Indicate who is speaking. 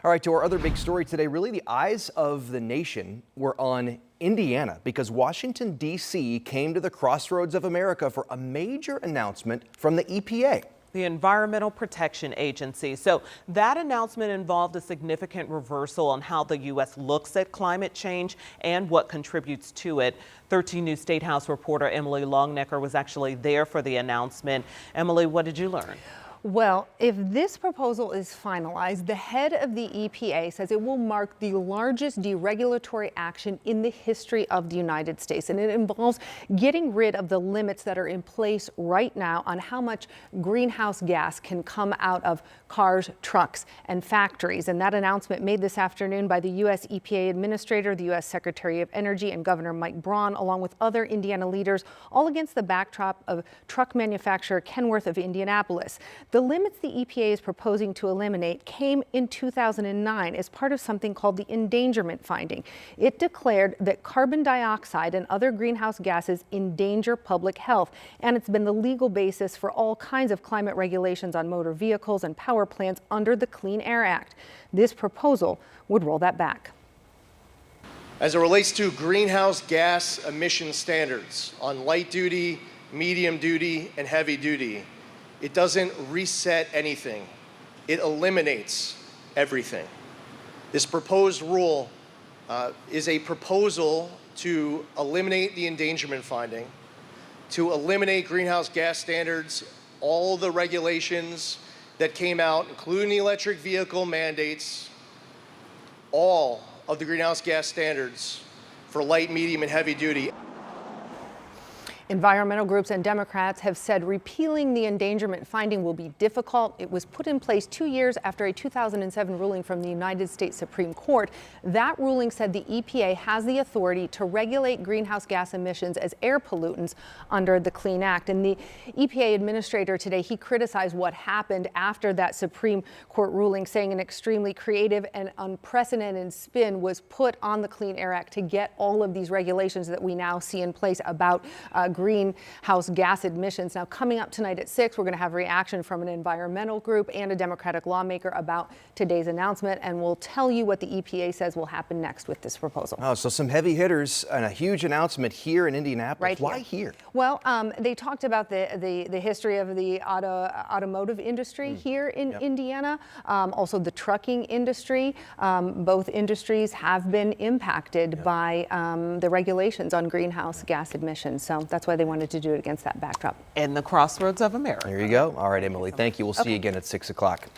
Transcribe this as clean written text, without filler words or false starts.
Speaker 1: All right, to our other big story today, really the eyes of the nation were on Indiana because Washington, D.C. came to the crossroads of America for a major announcement from the EPA.
Speaker 2: The Environmental Protection Agency. So that announcement involved a significant reversal on how the U.S. looks at climate change and what contributes to it. 13 News State House reporter Emily Longnecker was actually there for the announcement. Emily, what did you learn?
Speaker 3: Well, if this proposal is finalized, the head of the EPA says it will mark the largest deregulatory action in the history of the United States. And it involves getting rid of the limits that are in place right now on how much greenhouse gas can come out of cars, trucks, and factories. And that announcement made this afternoon by the U.S. EPA Administrator, the U.S. Secretary of Energy, and Governor Mike Braun, along with other Indiana leaders, all against the backdrop of truck manufacturer Kenworth of Indianapolis. The limits the EPA is proposing to eliminate came in 2009 as part of something called the endangerment finding. It declared that carbon dioxide and other greenhouse gases endanger public health, and it's been the legal basis for all kinds of climate regulations on motor vehicles and power plants under the Clean Air Act. This proposal would roll that back.
Speaker 4: As it relates to greenhouse gas emission standards on light duty, medium duty, and heavy duty, it doesn't reset anything. It eliminates everything. This proposed rule is a proposal to eliminate the endangerment finding, to eliminate greenhouse gas standards, all the regulations that came out, including the electric vehicle mandates, all of the greenhouse gas standards for light, medium, and heavy duty.
Speaker 3: Environmental groups and Democrats have said repealing the endangerment finding will be difficult. It was put in place 2 years after a 2007 ruling from the United States Supreme Court. That ruling said the EPA has the authority to regulate greenhouse gas emissions as air pollutants under the Clean Act. And the EPA administrator today, he criticized what happened after that Supreme Court ruling, saying an extremely creative and unprecedented spin was put on the Clean Air Act to get all of these regulations that we now see in place about greenhouse gas emissions. Now, coming up tonight at 6, we're going to have reaction from an environmental group and a Democratic lawmaker about today's announcement, and we'll tell you what the EPA says will happen next with this proposal.
Speaker 1: Oh, so some heavy hitters and a huge announcement here in Indianapolis.
Speaker 3: Right here.
Speaker 1: Why here?
Speaker 3: Well, they talked about the history of the automotive industry here in Indiana, also the trucking industry. Both industries have been impacted by the regulations on greenhouse gas emissions. So that's why they wanted to do it against that backdrop.
Speaker 2: And the crossroads of America.
Speaker 1: There you go. All right, Emily, thank you. We'll see you again at 6 o'clock.